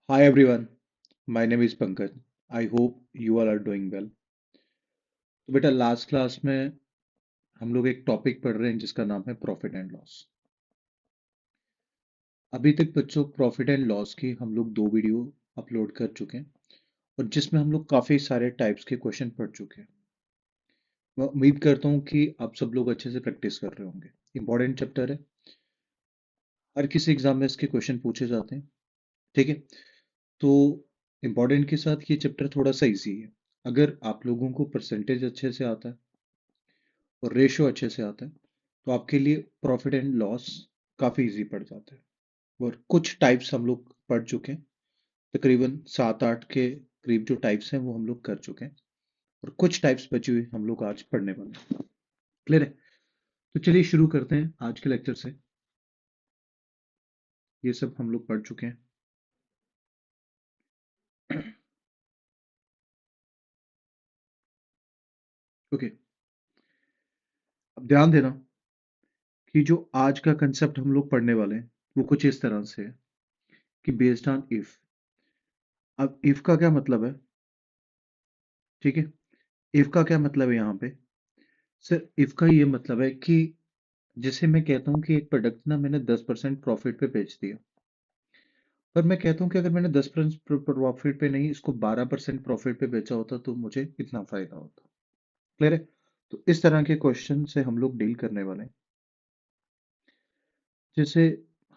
Hi everyone, my name is Pankaj. I hope you all are doing well. तो बेटा last class में हम लोग एक टॉपिक पढ़ रहे हैं जिसका नाम है प्रॉफिट एंड लॉस। अभी तक बच्चों प्रॉफिट एंड लॉस की हम लोग दो वीडियो अपलोड कर चुके हैं और जिसमें हम लोग काफ़ी सारे टाइप्स के क्वेश्चन पढ़ चुके हैं। मैं उम्मीद करता हूँ कि आप सब लोग अच्छे से प्रैक्टिस कर रहे होंगे। इंपॉर्टेंट चैप्टर है, हर किसी एग्जाम में इसके क्वेश्चन पूछे जाते हैं। ठीक है, तो इम्पोर्टेंट के साथ ये चैप्टर थोड़ा सा इजी है। अगर आप लोगों को परसेंटेज अच्छे से आता है और रेशो अच्छे से आता है तो आपके लिए प्रॉफिट एंड लॉस काफ़ी इजी पड़ जाता है। और कुछ टाइप्स हम लोग पढ़ चुके हैं, तकरीबन 7-8 के करीब जो टाइप्स हैं वो हम लोग कर चुके हैं और कुछ टाइप्स बची हुई हम लोग आज पढ़ने वाले हैं। क्लियर है? तो चलिए शुरू करते हैं आज के लेक्चर से। ये सब हम लोग पढ़ चुके हैं। ओके, अब ध्यान देना कि जो आज का कंसेप्ट हम लोग पढ़ने वाले हैं वो कुछ इस तरह से है कि बेस्ड ऑन इफ। अब इफ का क्या मतलब है? ठीक है, इफ का क्या मतलब है यहाँ पे? सर इफ का ये मतलब है कि जैसे मैं कहता हूँ कि एक प्रोडक्ट ना मैंने 10% प्रॉफिट पे बेच दिया, पर मैं कहता हूँ कि अगर मैंने 10% प्रॉफिट पे नहीं, इसको 12% प्रॉफिट पे बेचा होता तो मुझे इतना फायदा होता। क्लियर है? तो इस तरह के क्वेश्चन से हम लोग डील करने वाले हैं। जैसे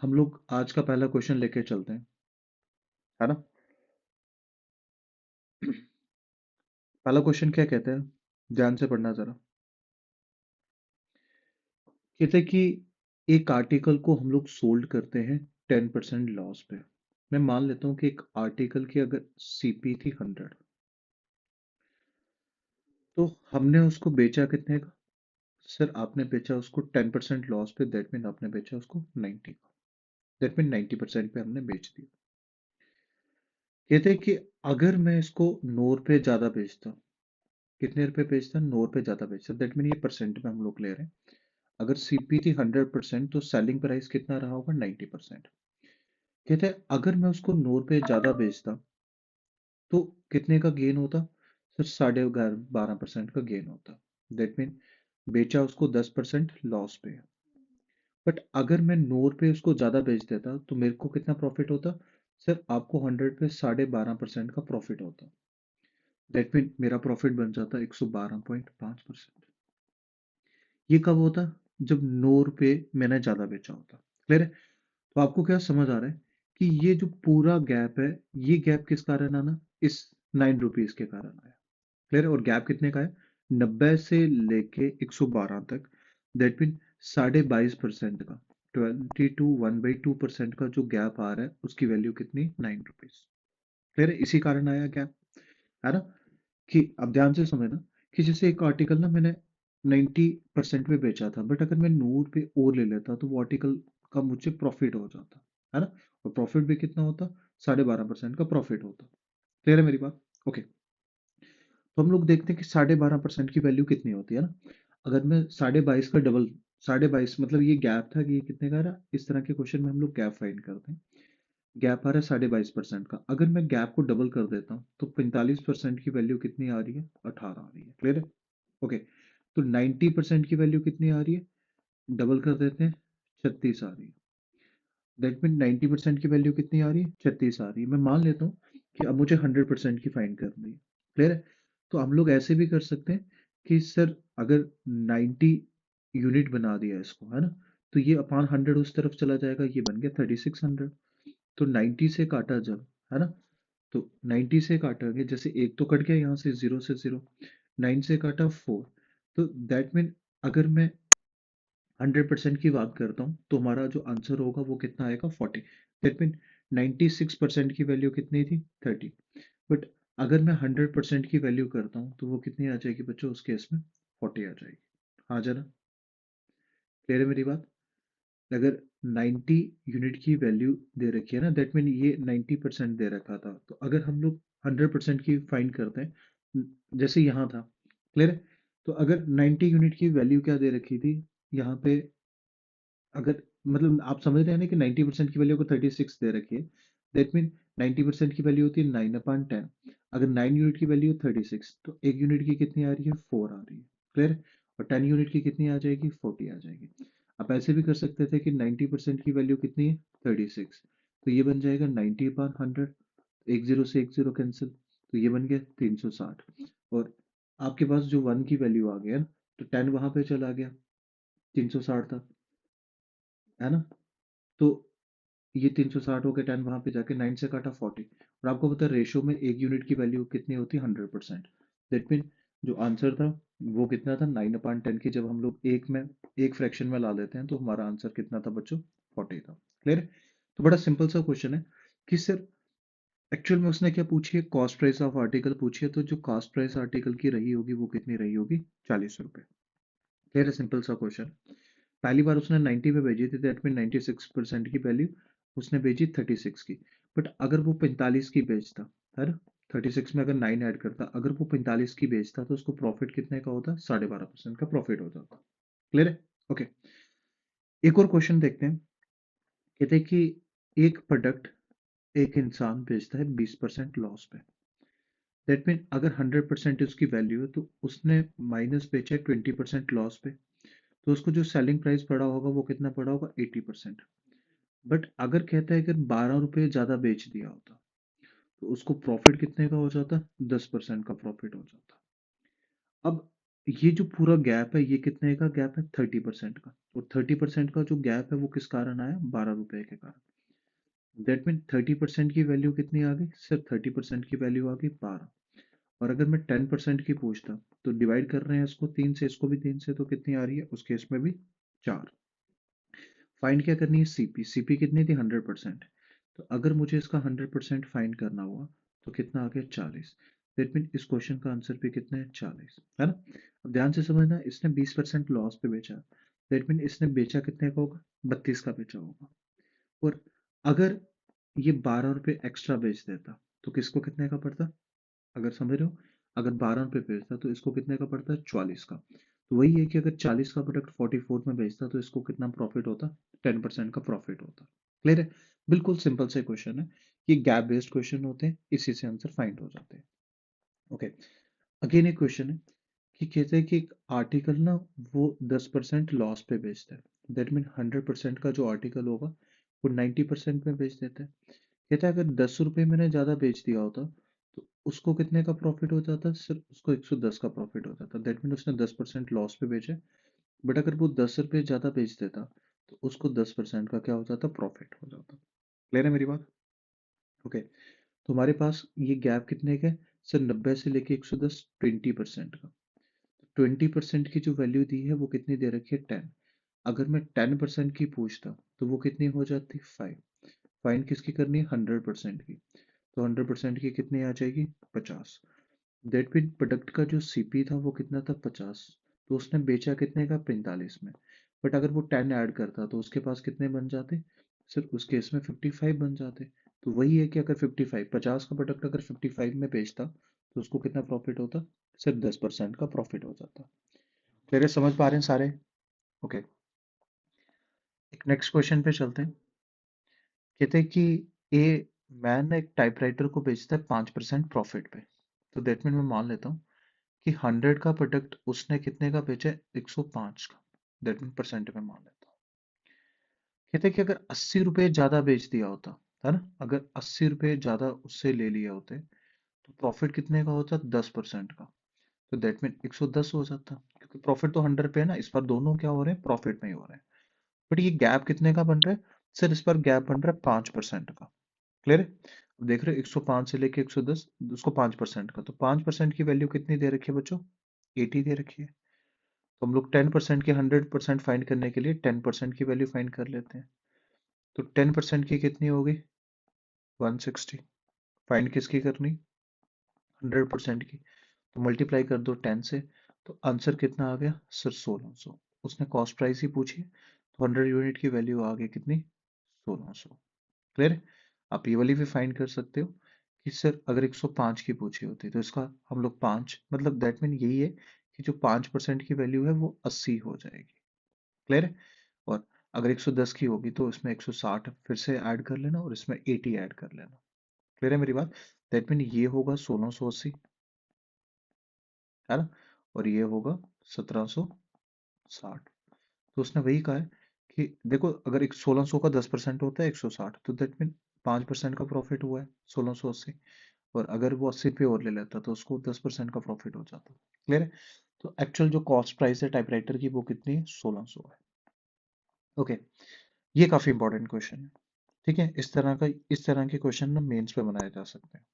हम लोग आज का पहला क्वेश्चन लेके चलते हैं, है ना? पहला क्वेश्चन क्या कहता है, ध्यान से पढ़ना जरा। कहते हैं कि एक आर्टिकल को हम लोग सोल्ड करते हैं 10% लॉस पे। मैं मान लेता हूँ कि एक आर्टिकल की अगर सीपी थी 100, तो हमने उसको बेचा कितने का? सर आपने बेचा उसको 10% लॉस पे, दैट मीन आपने बेचा उसको 90 का। दैट मीन 90% पे हमने बेच दिया। कहते हैं कि अगर मैं इसको 9 रुपये ज्यादा बेचता, कितने रुपए बेचता? 9 रुपये ज्यादा बेचता, दैट मीन ये परसेंट में हम लोग ले रहे हैं। अगर सीपी थी 100% तो सेलिंग प्राइस कितना रहा होगा? 90%। कहते हैं अगर मैं उसको 9 रुपये ज्यादा बेचता तो कितने का गेन होता? सर 12.5% का गेन होता। दैट मीन बेचा उसको 10% लॉस पे। बट अगर मैं 9 रुपये उसको ज्यादा बेच देता तो मेरे को कितना प्रॉफिट होता? सर आपको 100 पे 12.5% का प्रॉफिट होता। दैट मीन मेरा प्रॉफिट बन जाता 112.5%। ये कब होता? जब 9 रुपये मैंने ज्यादा बेचा होता। क्लियर है? तो आपको क्या समझ आ रहा है कि ये जो पूरा गैप है, ये गैप किस कारण आना? इस 9 रुपीज के कारण आया। क्लियर है? और गैप कितने का है? 90 से लेके 112 तक। दैट मीन 22.5% का, 1/2% का जो गैप आ रहा है उसकी वैल्यू कितनी? 9 रुपीज। क्लियर है? इसी कारण आया गैप, है ना? कि अब ध्यान से समझना कि जैसे एक आर्टिकल ना मैंने 90% में बेचा था, बट अगर मैं 100 पे और ले लेता तो वो आर्टिकल का मुझे प्रॉफिट हो जाता, है ना? और प्रॉफिट भी कितना होता? 12.5% का प्रॉफिट होता। क्लियर है मेरी बात? ओके, तो हम लोग देखते हैं कि 12.5% की वैल्यू कितनी होती है ना। अगर मैं 22.5 का डबल, 22.5 मतलब ये गैप था कि ये कितने का रहा, इस तरह के क्वेश्चन में हम लोग गैप फाइंड करते हैं। गैप आ रहा है 22.5% का, अगर मैं गैप को डबल कर देता हूँ तो 45% की वैल्यू कितनी आ रही है? 18 आ रही है। क्लियर है? ओके, तो 90% की वैल्यू कितनी आ रही है? डबल कर देते हैं, 36 आ रही है। दैट मीन 90% की वैल्यू कितनी आ रही है? 36 आ रही है। मैं मान लेता हूँ कि अब मुझे 100% की फाइंड करनी है। क्लियर है? तो हम लोग ऐसे भी कर सकते हैं कि सर अगर 90 यूनिट बना दिया इसको, है ना, तो ये अपॉन 100 उस तरफ चला जाएगा, ये बन गया 3600। तो 90 से काटा जब, है ना, तो 90 से काटेंगे, जैसे एक तो कट गया यहाँ से, 0 से 0, 9 से काटा 4, तो दैट मीन अगर मैं 100% की बात करता हूँ तो हमारा जो आंसर होगा वो कितना आएगा? 40। दैट मीन 96% की वैल्यू कितनी थी? 30। बट अगर मैं 100% की वैल्यू करता हूँ तो वो कितनी आ जाएगी बच्चों? उस केस में 40 आ जाएगी। हाँ जरा, क्लियर है मेरी बात? अगर 90 यूनिट की वैल्यू दे रखी है ना, दैट मीन ये 90% दे रखा था, तो अगर हम लोग 100% की फाइंड करते हैं, जैसे यहाँ था। क्लियर है? तो अगर 90 यूनिट की वैल्यू क्या दे रखी थी यहाँ पे, अगर मतलब आप समझ रहे हैं ना कि 90% की वैल्यू को 36 दे रखी है, दैट मीन 90% की वैल्यू होती है 9/10। अगर 9 यूनिट की वैल्यू 36, तो 1 यूनिट की कितनी आ रही है? 4 आ रही है। क्लियर? और 10 यूनिट की कितनी आ जाएगी? 40 आ जाएगी। आप ऐसे भी कर सकते थे कि 90% की वैल्यू कितनी है? 36, तो ये बन जाएगा 90/100। एक जीरो से एक जीरो कैंसिल, तो ये बन गया 360। और आपके पास जो 1 की वैल्यू आ गया ना, तो 10 वहां पे चला गया, 360 था, है ना? तो ये 360 हो गया, 10 वहां पे जाके 9 से काटा 40। और आपको पता है रेशो में एक यूनिट की वैल्यू कितनी होती है? 100%। दैट मीन जो आंसर था वो कितना था? 9/10 की जब हम लोग एक फ्रैक्शन में ला लेते हैं तो हमारा आंसर कितना था बच्चों? 40 था। क्लियर? तो बड़ा सिंपल सा क्वेश्चन है कि सर एक्चुअल में उसने क्या पूछी है? कॉस्ट प्राइस ऑफ आर्टिकल पूछी है, तो जो कॉस्ट प्राइस आर्टिकल की रही होगी वो कितनी रही होगी? 40 रुपए। क्लियर है? सिंपल सा क्वेश्चन। पहली बार उसने 90 पे भेजी थी, दैट मीन 96% की वैल्यू उसने भेजी 36 की। बट अगर वो 45 की बेचता, है ना, 36 में अगर 9 ऐड करता, अगर वो 45 की बेचता तो उसको प्रॉफिट कितने का होता? 12.5% का प्रॉफिट हो जाता। क्लियर है? ओके, एक और क्वेश्चन देखते हैं। कहते हैं कि एक प्रोडक्ट एक इंसान बेचता है 20% लॉस पे। दैट मीन अगर 100% उसकी वैल्यू है तो उसने माइनस बेचा है 20% लॉस पे, तो उसको जो सेलिंग प्राइस पड़ा होगा वो कितना पड़ा होगा? 80%। बट अगर कहता है अगर 12 रुपये ज्यादा बेच दिया होता तो उसको प्रॉफिट कितने का हो जाता? 10% का प्रॉफिट हो जाता। अब ये जो पूरा गैप है ये कितने का गैप है? 30% का। और 30% का जो गैप है वो किस कारण आया? 12 रुपए के कारण। दैट मीन 30% की वैल्यू कितनी आ गई? सिर्फ 30% की वैल्यू आ गई 12। और अगर मैं 10% की पूछता तो डिवाइड कर रहे हैं इसको 3 से, इसको भी 3 से, तो कितनी आ रही है? उस केस में भी 4। फाइंड क्या करनी है? सीपी। सीपी कितनी थी? 100%। तो अगर मुझे इसका 100% फाइंड करना हुआ तो कितना आ गया? 40। दैट मीन इस क्वेश्चन का आंसर भी कितना है? 40, है ना? अब ध्यान से समझना, इसने 20% लॉस पे बेचा। दैट मीन इसने बेचा कितने का होगा? 32 का बेचा होगा। और अगर ये 12 रुपये एक्स्ट्रा बेच देता तो किसको कितने का पड़ता? अगर समझ रहे हो, अगर 12 रुपये बेचता तो इसको कितने का पड़ता है? 40 का। तो वही है कि अगर 40 का प्रोडक्ट 44 में बेचता तो इसको कितना प्रॉफिट होता? 10% का प्रॉफिट होता। क्लियर है? बिल्कुल सिंपल से क्वेश्चन है। ये गैप बेस्ड क्वेश्चन होते हैं, इसी से आंसर फाइंड हो जाते हैं। ओके, अगेन एक क्वेश्चन है कि कहते हैं कि एक आर्टिकल ना वो 10% लॉस पे बेचता है। दैट मीन 100% का जो आर्टिकल होगा वो 90% में बेच देता है। कहता है अगर 10 रुपये मैंने ज्यादा बेच दिया होता तो उसको कितने का प्रॉफिट हो जाता? सिर्फ उसको 110 का प्रॉफिट हो जाता। दैट मीन उसने 10% लॉस पे बेचे। बट अगर वो 10 रुपये ज्यादा बेच देता तो उसको 10% का क्या हो जाता? प्रॉफिट हो जाता। क्लियर है मेरी बात? ओके, तो हमारे पास ये गैप कितने का है? सर 90 से लेके 110, 20% का। 20% की जो वैल्यू दी है वो कितनी दे रखी है? 10। अगर मैं 10% की पूछता तो वो कितनी हो जाती? 5। फाइन किसकी करनी है? 100% की। तो 100% की कितनी आ जाएगी? 50। दैट मीन प्रोडक्ट का जो सीपी था वो कितना था? 50। तो उसने बेचा कितने का? 45 में। बट अगर वो 10 ऐड करता तो उसके पास कितने बन जाते? सिर्फ उस केस में 55 बन जाते। तो वही है कि अगर 55, 50 का प्रोडक्ट अगर 55 में बेचता तो उसको कितना प्रॉफिट होता? सिर्फ 10% का प्रॉफिट हो जाता। क्लियर है? समझ पा रहे हैं सारे? ओके, एक नेक्स्ट क्वेश्चन पे चलते हैं। कहते हैं कि ए मैन एक टाइपराइटर को बेचता है 5% प्रॉफिट पे। तो दैट मीन मैं मान लेता हूँ कि 100 का प्रोडक्ट उसने कितने का बेचा है? 105 का। दैट मीन परसेंट में मान लेता हूँ। कहते हैं कि अगर 80 रुपये ज्यादा बेच दिया होता, है ना, अगर 80 रुपये ज्यादा उससे ले लिए होते तो प्रॉफिट कितने का होता? 10% का। तो दैट मीन 110 हो जाता, क्योंकि प्रॉफिट तो 100 पे है ना, इस बार दोनों क्या हो रहे हैं? प्रॉफिट में ही हो रहे हैं। बट ये गैप कितने का बन रहा है? सर इस पर गैप बन रहा है 5% का। क्लियर है? अब देख रहे हो 105 से लेके 110, उसको 5% का, तो 5% की वैल्यू कितनी दे रखी है बच्चों? 80 दे रखी है। तो हम लोग 10% की 100% फाइंड करने के लिए 10% की वैल्यू फाइंड कर लेते हैं। तो 10% की कितनी होगी? 160। फाइंड किसकी करनी? 100% की। तो मल्टीप्लाई कर दो 10 से, तो आंसर कितना आ गया? सर 1600। उसने कॉस्ट प्राइस ही पूछी है, तो 100 यूनिट की वैल्यू आ गई कितनी? 1600। क्लियर है? आप ये वाली भी फाइंड कर सकते हो कि सर अगर 105 की पूछी होती तो इसका हम लोग 5, मतलब दैट मीन यही है कि जो 5% की वैल्यू है वो 80 हो जाएगी। क्लियर है? और अगर 110 की होगी तो इसमें 160 फिर से ऐड कर लेना और इसमें 80 ऐड कर लेना। क्लियर है मेरी बात? दैट मीन ये होगा 1680, है ना, और ये होगा 1760। तो उसने वही कहा है कि देखो, अगर एक 1600 का 10% होता है 160, तो दैट मीन 5% का प्रॉफिट हुआ है 1680। और अगर वो 80 पे और ले लेता तो उसको 10% का प्रॉफिट हो जाता। क्लियर है? तो एक्चुअल जो कॉस्ट प्राइस है टाइपराइटर की वो कितनी है? 1600 है। ओके, ये काफी इंपॉर्टेंट क्वेश्चन है। ठीक है, इस तरह के क्वेश्चन ना मेंस पे बनाए जा सकते हैं।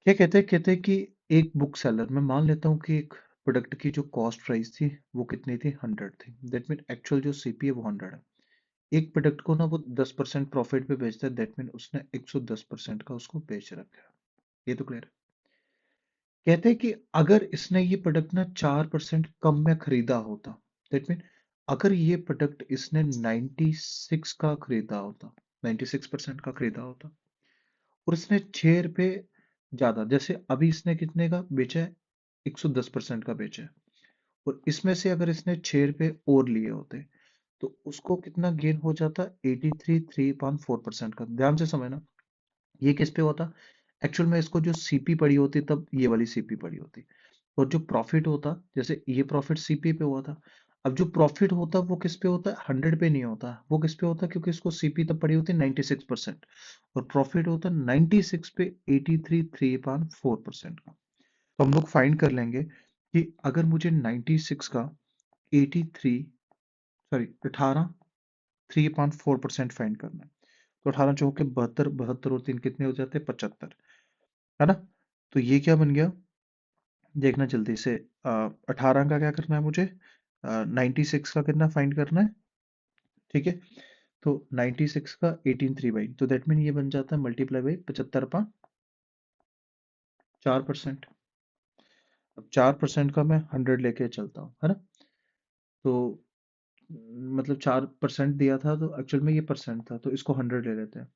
क्या कहते हैं कि एक बुक सेलर, मैं मान लेता हूँ कि एक प्रोडक्ट की जो कॉस्ट प्राइस थी वो कितनी थी? 100 थी। दैट मीन एक्चुअल जो सीपी है वो 100 है। एक प्रोडक्ट को ना वो 10% प्रॉफिट पे बेचता है, दैट मीन उसने 110% का उसको बेच रखा है। ये तो क्लियर है? कहते हैं कि अगर इसने ये प्रोडक्ट ना 4% कम में खरीदा होता, दैट मीन अगर ये प्रोडक्ट इसने 96 का खरीदा होता, 96% का खरीदा होता, और इसने 6 रुपए ज्यादा, जैसे अभी इसने कितने का बेचा है? 110% का बेचा है। और इसमें से अगर इसने 6 रुपए और लिए होते तो उसको कितना गेन हो जाता? 83.4% का। ध्यान से समझना, ये किस पे होता? एक्चुअल में इसको जो सीपी पड़ी होती तब ये वाली सीपी पड़ी होती, और जो प्रॉफिट होता, जैसे ये प्रॉफिट सीपी पे हुआ था, अब जो प्रॉफिट होता वो किस पे होता है? 100 पे नहीं होता, वो किस पे होता? क्योंकि इसको सीपी तब पड़ी होती 96%, और प्रॉफिट होता 96 पे 83.4% का। तो हम लोग फाइंड कर लेंगे कि अगर मुझे 96 का 83, सॉरी 3.4% फाइंड करना है, तो 18 चौके 72, 72 और 3 कितने हो जाते हैं? 75, है ना? तो ये क्या बन गया? देखना जल्दी से। 18 का क्या करना है मुझे? 96 का कितना फाइंड करना है? ठीक है, तो 96 का 18 3 तो दैट मीन ये बन जाता है मल्टीप्लाई बाई 75.4%। अब 4% का मैं 100 लेके चलता हूँ, है ना? तो मतलब 4% दिया था, तो एक्चुअल में ये परसेंट था, तो इसको 100 ले लेते हैं।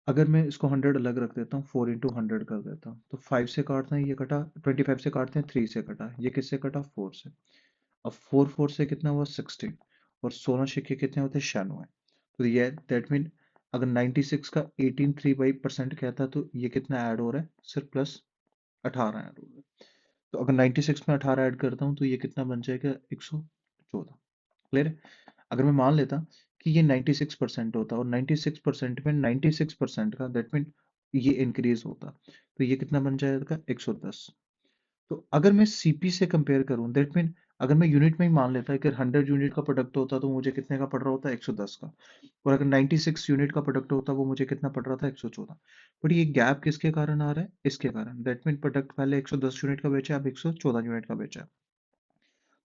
अगर मैं इसको 100 अलग रख देता हूँ, 4 into 100 कर देता हूँ, तो 5 से काटते हैं ये कटा, 25 से काटते हैं 3 से कटा, ये किससे कटा? 4 से। अब 4 से कितना हुआ? 16, और 16 सिक्के कितने होते हैं? 96। तो ये दैट मीन अगर 96 का 18 3 % कहता है, तो ये कितना ऐड हो रहा है? सिर्फ प्लस 18 ऐड हो रहा है। तो अगर 96 में 18 ऐड करता हूँ तो ये कितना बन जाएगा? 114। क्लियर है? अगर मैं मान लेता कि ये 96% होता, और 96% में 96% का, दैट मीन ये इंक्रीज होता, तो ये कितना बन जाएगा? 110। तो अगर मैं सीपी से कंपेयर करूं, दैट मीन अगर मैं यूनिट में ही मान लेता है कि 100 यूनिट का प्रोडक्ट होता तो मुझे कितने का पड़ रहा होता? 110 का। और अगर 96 यूनिट का प्रोडक्ट होता वो मुझे कितना पड़ रहा था? 114। बट ये गैप किसके कारण आ रहा है? इसके कारण। दैट मीन प्रोडक्ट पहले 110 यूनिट का बेचा, अब 114 यूनिट का बेचा।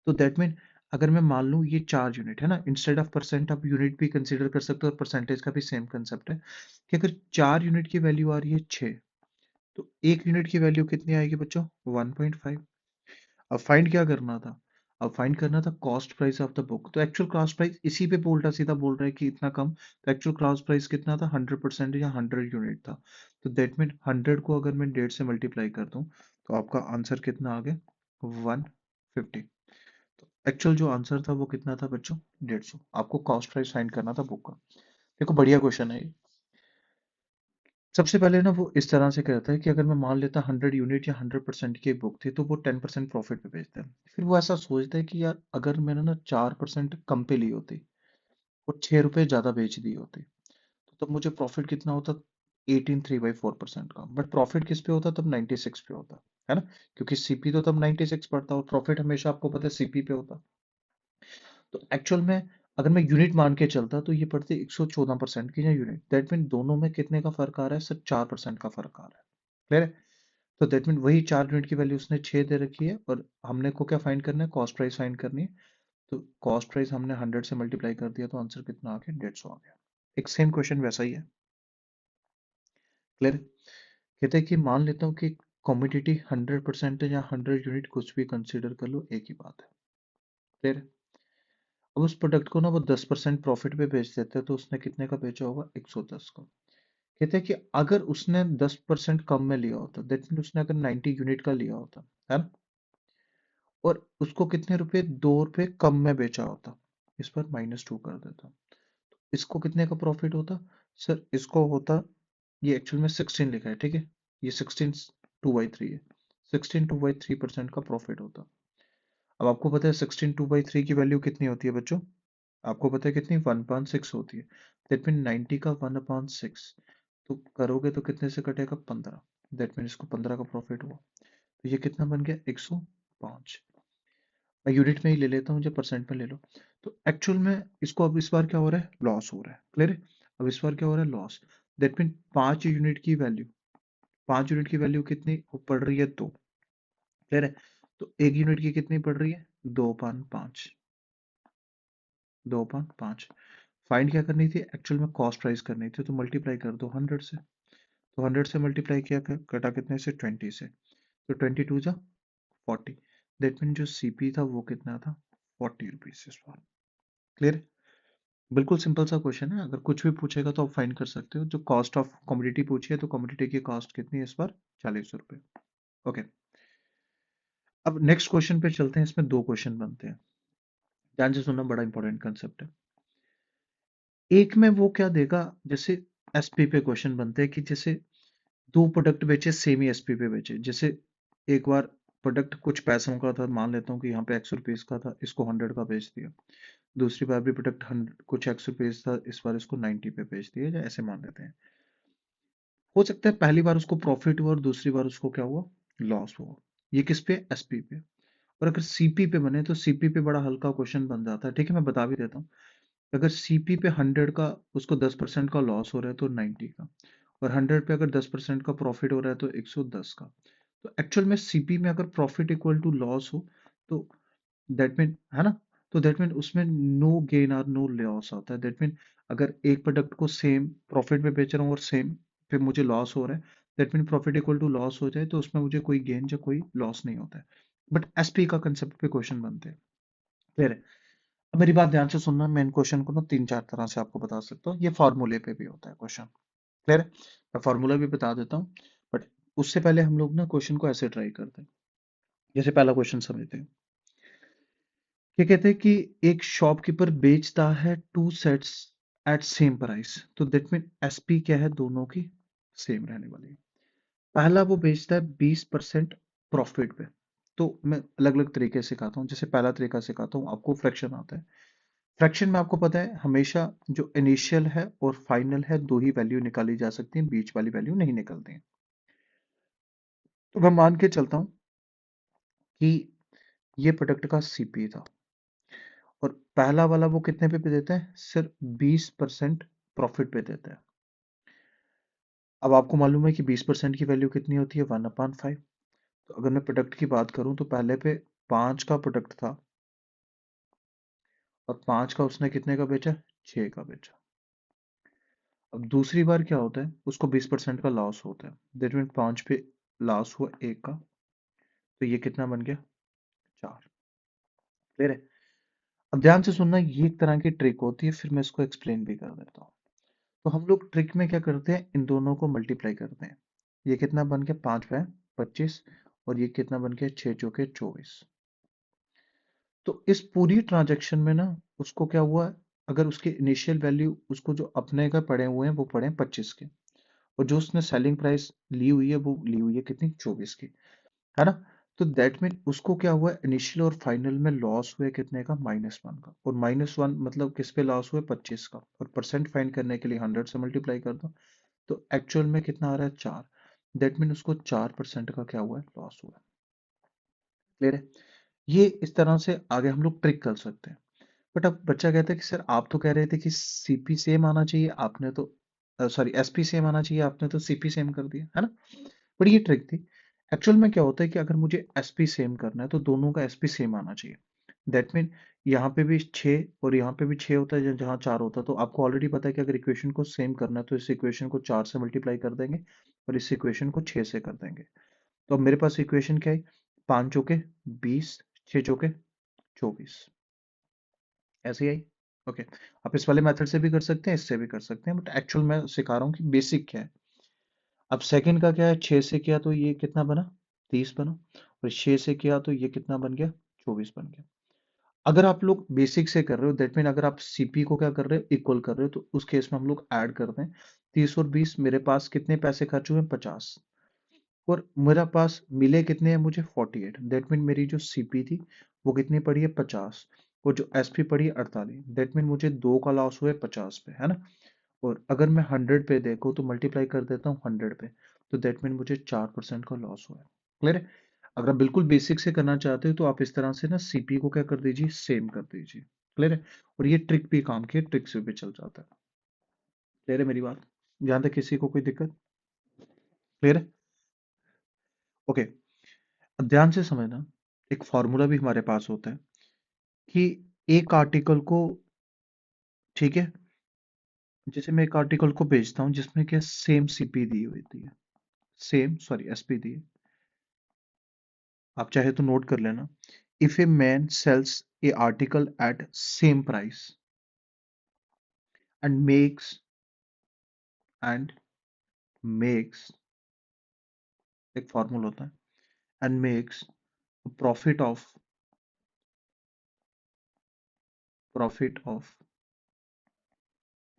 तो दैट मीन अगर मैं मान लूं ये 4 यूनिट है ना, इंस्टेड ऑफ परसेंट आप यूनिट भी कंसीडर कर सकते हो, और परसेंटेज का भी सेम कंसेप्ट है कि अगर 4 यूनिट की वैल्यू आ रही है 6, तो 1 यूनिट की वैल्यू कितनी आएगी बच्चों? 1.5। अब फाइंड क्या करना था? अब फाइंड करना था cost price of the book. तो एक्चुअल कॉस्ट प्राइस इसी पे उल्टा सीधा बोल रहा है कि इतना कम, तो एक्चुअल कॉस्ट प्राइस कितना था? 100% या 100 यूनिट था। तो दैट मीन 100 को अगर मैं 1.5 से मल्टीप्लाई कर दूं, तो आपका आंसर कितना आ गया? 150। तो एक्चुअल जो आंसर था वो कितना था बच्चों? 150। आपको कॉस्ट प्राइस फाइंड करना था बुक का। देखो बढ़िया क्वेश्चन है ये। सबसे पहले ना वो इस तरह से कहता है कि अगर मैं मान लेता 100 यूनिट या 100% की बुक थी, तो वो 10% प्रॉफिट पे बेचता है। फिर वो ऐसा सोचता है कि यार अगर मैंने ना 4% कम पे ली होती और 6 रुपए ज्यादा बेच दी होती, तो तब मुझे प्रॉफिट कितना होता? 18 3/4% का। बट प्रॉफिट किस पे होता? तब 96 पे होता, है ना? क्योंकि सीपी तो तब 96 पड़ता, और प्रॉफिट हमेशा आपको पता है सीपी पे होता। तो एक्चुअल में अगर मैं यूनिट मान के चलता तो ये पड़ती 114% की, या यूनिट, दैट मीन दोनों में कितने का फर्क आ रहा है? सिर्फ 4% का फर्क आ रहा है। क्लियर है? तो दैट मीन वही 4 यूनिट की वैल्यू उसने 6 दे रखी है, और हमने को क्या फाइंड करना है? कॉस्ट प्राइस फाइंड करनी है। तो कॉस्ट प्राइस हमने 100 से मल्टीप्लाई कर दिया, तो आंसर कितना आ गया? 150 आ गया। एक सेम क्वेश्चन वैसा ही है। क्लियर? कहते हैं कि मान लेता हूँ कि कॉमोडिटी 100% या 100 यूनिट, कुछ भी कंसिडर कर लो, एक ही बात है। क्लियर है? अब उस प्रोडक्ट को ना वो 10% प्रॉफिट पे बेच देते हैं, तो उसने कितने का बेचा होगा? 110 का। कहते हैं कि अगर उसने 10% कम में लिया होता, दैट मीन उसने अगर 90 यूनिट का लिया होता, है ना, और उसको कितने रुपए? 2 रुपए कम में बेचा होता, इस पर -2 कर देता, इसको कितने का प्रॉफिट होता? सर इसको होता ये एक्चुअल में 16 लिखा है, ठीक है, ये 16 2/3 है, 16 2/3% का प्रॉफिट होता। अब आपको पता है 16 2/3 की वैल्यू कितनी होती है बच्चों? आपको पता है कितनी? 1/6 होती है। दैट मीन 90 का 1/6 तो करोगे तो कितने से कटेगा? 15। दैट मीन इसको 15 का प्रॉफिट हुआ, तो ये कितना बन गया? 105। मैं यूनिट में ही ले लेता हूँ, जब परसेंट में ले लो। तो एक्चुअल में इसको अब इस बार क्या हो रहा है? लॉस हो रहा है। क्लियर है? अब इस बार क्या हो रहा है? लॉस। दैट मीन 5 यूनिट की वैल्यू, 5 यूनिट की वैल्यू कितनी वो पड़ रही है? 2। क्लियर है? तो 1 यूनिट की कितनी पड़ रही है? 2/5। 2/5 फाइंड क्या करनी थी? एक्चुअल में कॉस्ट प्राइस करनी थी, तो मल्टीप्लाई कर दो 100 से। तो 100 से मल्टीप्लाई किया, कटा कितने से? 20 से। तो 22 जा 40। दैट मीन जो सीपी था वो कितना था? 40 रुपीज इस बार। क्लियर? बिल्कुल सिंपल सा क्वेश्चन है, अगर कुछ भी पूछेगा तो आप फाइंड कर सकते हो। जो कॉस्ट ऑफ कमोडिटी पूछी है तो कमोडिटी की कॉस्ट कितनी है इस बार? 40 रुपए। ओके, अब नेक्स्ट क्वेश्चन पे चलते हैं। इसमें दो क्वेश्चन बनते हैं, ध्यान से सुनना, बड़ा इंपॉर्टेंट कंसेप्ट है। एक में वो क्या देगा, जैसे एसपी पे क्वेश्चन बनते हैं कि जैसे दो प्रोडक्ट बेचे, सेम ही एसपी पे बेचे। जैसे एक बार प्रोडक्ट कुछ पैसों का था, मान लेता हूँ कि यहाँ पे ₹100 का था, इसको 100 का बेच दिया। दूसरी बार भी प्रोडक्ट कुछ ₹100 था, इस बार इसको 90 पे बेच दिया, या ऐसे मान लेते हैं। हो सकता है पहली बार उसको प्रॉफिट हुआ और दूसरी बार उसको क्या हुआ? लॉस हुआ। ये किस पे? एसपी पे। और अगर सीपी पे बने तो सीपी पे बड़ा हल्का क्वेश्चन बन जाता है, ठीक है, मैं बता भी देता हूँ। अगर सीपी पे 100 का उसको 10% का लॉस हो रहा है तो 90 का, और 100 पे अगर 10% का प्रॉफिट हो रहा है तो 110 का। तो एक्चुअल में सीपी में अगर प्रॉफिट इक्वल टू लॉस हो तो दैट मीन, है ना, तो दैट मीन उसमें नो गेन और नो लॉस आता है। दैट मीन अगर एक प्रोडक्ट को सेम प्रॉफिट में बेच रहा हूँ और सेम पे मुझे लॉस हो रहा है, that mean profit equal to loss हो जाए तो उसमें मुझे कोई गेन या कोई लॉस नहीं होता है। बट एसपी का कंसेप्ट पे क्वेश्चन बनते हैं। क्लियर है? अब मेरी बात ध्यान से सुनना, मैं इन क्वेश्चन को ना 3-4 तरह से आपको बता सकता हूँ। ये फॉर्मूले पे भी होता है क्वेश्चन। क्लियर है? मैं फॉर्मूला भी बता देता हूँ, बट उससे पहले हम लोग ना क्वेश्चन को ऐसे ट्राई करते हैं। जैसे पहला क्वेश्चन समझते हैं। क्या कहते हैं कि एक शॉपकीपर बेचता है 2 सेट्स एट सेम प्राइस, तो दैट मीन एसपी क्या है? दोनों की सेम रहने वाली है। पहला वो बेचता है 20% प्रॉफिट पे। तो मैं अलग अलग तरीके सिखाता हूँ। जैसे पहला तरीका सिखाता हूँ आपको, फ्रैक्शन आता है। फ्रैक्शन में आपको पता है हमेशा जो इनिशियल है और फाइनल है, दो ही वैल्यू निकाली जा सकती है, बीच वाली वैल्यू नहीं निकलती है। तो मैं मान के चलता हूँ कि ये प्रोडक्ट का सीपी था, और पहला वाला वो कितने पे देते हैं? सिर्फ 20% प्रॉफिट पे देते हैं। अब आपको मालूम है कि 20% की वैल्यू कितनी होती है? 1/5। तो अगर मैं प्रोडक्ट की बात करूं तो पहले पे 5 का प्रोडक्ट था, और 5 का उसने कितने का बेचा? 6 का बेचा। अब दूसरी बार क्या होता है? उसको 20% का लॉस होता है। दैट मीन 5 पे लॉस हुआ 1 का, तो ये कितना बन गया? 4। क्लियर है? अब ध्यान से सुनना, ये एक तरह की ट्रिक होती है, फिर मैं इसको एक्सप्लेन भी कर देता हूँ। तो हम लोग ट्रिक में क्या करते हैं? इन दोनों को मल्टीप्लाई करते हैं। ये कितना बन गया? 5×25, और ये कितना बन गया? 6×4 = 24। तो इस पूरी ट्रांजैक्शन में ना उसको क्या हुआ? अगर उसके इनिशियल वैल्यू उसको जो अपने का पड़े हुए हैं वो पड़े हैं 25 के, और जो उसने सेलिंग प्राइस ली हुई है वो ली हुई है कितनी? 24 की, है ना। तो दैट मीन उसको क्या हुआ? इनिशियल और फाइनल में लॉस हुए कितने का? -1 का। और -1 मतलब किस पे लॉस हुए? 25 का। और परसेंट फाइंड करने के लिए 100 से मल्टीप्लाई कर दो, तो एक्चुअल में कितना आ रहा है? 4। दैट मीन उसको 4% का क्या हुआ है? लॉस हुआ है। क्लियर है? ये इस तरह से आगे हम लोग ट्रिक कर सकते हैं। बट अब बच्चा कहता है कि सर आप तो कह रहे थे कि सीपी सेम आना चाहिए, आपने तो सॉरी एसपी सेम आना चाहिए, आपने तो सीपी सेम कर दिया, है ना। बट ये ट्रिक थी। एक्चुअल में क्या होता है कि अगर मुझे एसपी सेम करना है तो दोनों का एसपी सेम आना चाहिए। दैट मीन यहाँ पे भी 6 और यहाँ पे भी 6 होता है, जहाँ 4 होता है। तो आपको ऑलरेडी पता है कि अगर इक्वेशन को सेम करना है तो इस इक्वेशन को 4 से मल्टीप्लाई कर देंगे, और इस इक्वेशन को 6 से कर देंगे। तो अब मेरे पास इक्वेशन क्या है? 5 चौके 20, 6 चौके 24, ऐसे ही आई। ओके, आप इस वाले मेथड से भी कर सकते हैं, इससे भी कर सकते हैं, बट एक्चुअल मैं सिखा रहा हूँ कि बेसिक क्या है। अब सेकंड का क्या है? 6 से किया तो ये कितना बना? 30 बना। और 6 से किया तो ये कितना बन गया? 24 बन गया। अगर आप लोग बेसिक से कर रहे हो, दैट मीन अगर आप सीपी को क्या कर रहे हो? इक्वल कर रहे हो, तो उस केस में हम लोग ऐड करते हैं। 30 और 20, मेरे पास कितने पैसे खर्च हुए? 50। और मेरा पास मिले कितने हैं मुझे? 48। दैट मीन मेरी जो सीपी थी वो कितनी पड़ी है? 50। और जो एसपी पड़ी है 48। दैट मीन मुझे दो का लॉस हुआ है 50 पे, है ना? और अगर मैं 100 पे देखूँ तो मल्टीप्लाई कर देता हूँ 100 पे, तो दैट मीन मुझे 4% का लॉस हुआ है। क्लियर है? अगर आप बिल्कुल बेसिक से करना चाहते हो तो आप इस तरह से ना सीपी को क्या कर दीजिए? सेम कर दीजिए। क्लियर है? और ये ट्रिक भी काम की ट्रिक से भी चल जाता है। क्लियर है मेरी बात? जहां तक किसी को कोई दिक्कत? क्लियर है? ओके। अब ध्यान से समझना, एक फॉर्मूला भी हमारे पास होता है कि एक आर्टिकल को, ठीक है, जैसे मैं एक आर्टिकल को बेचता हूं जिसमें क्या सेम सीपी दी हुई थी, सेम सॉरी एसपी दी है। आप चाहे तो नोट कर लेना। If a man sells a article at same price and and makes, एक फॉर्मूला होता है, and makes profit of profit of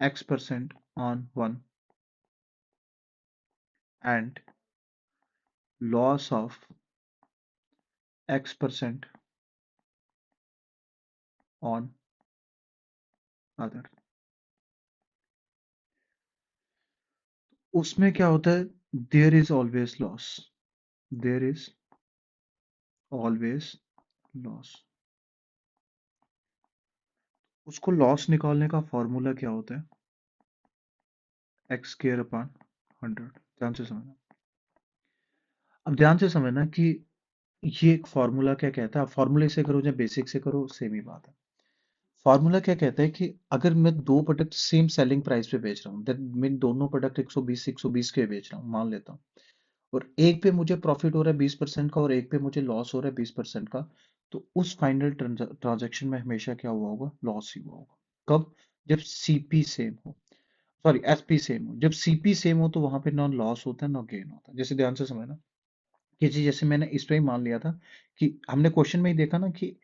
X% on one and loss of X% on other, उसमें क्या होता है? There is always loss, there is always loss. उसको loss निकालने का फॉर्मूला क्या होता है? X square upon 100। ध्यान से समझना। अब ध्यान से समझना कि ये एक फॉर्मूला क्या कहता है। आप फॉर्मूले से करो या बेसिक से करो, सेम ही बात है। फॉर्मूला क्या कहता है कि अगर मैं दो प्रोडक्ट सेम सेलिंग प्राइस पे बेच रहा हूँ, दैट मीन दोनों प्रोडक्ट 120 के बेच रहा हूँ, मान लेता हूँ, और एक पे मुझे प्रॉफिट हो रहा है 20% का और एक पे मुझे लॉस हो रहा है 20% का, तो उस फाइनल ट्रांजैक्शन में हमेशा क्या हुआ होगा? लॉस ही हुआ होगा। कब? जब सीपी सेम हो, सॉरी एसपी सेम हो। जब सीपी सेम हो तो वहां पे ना लॉस होता है ना गेन होता है। जैसे ध्यान से समझना कि जैसे मैंने इस पे ही मान लिया था कि हमने क्वेश्चन में ही देखा ना कि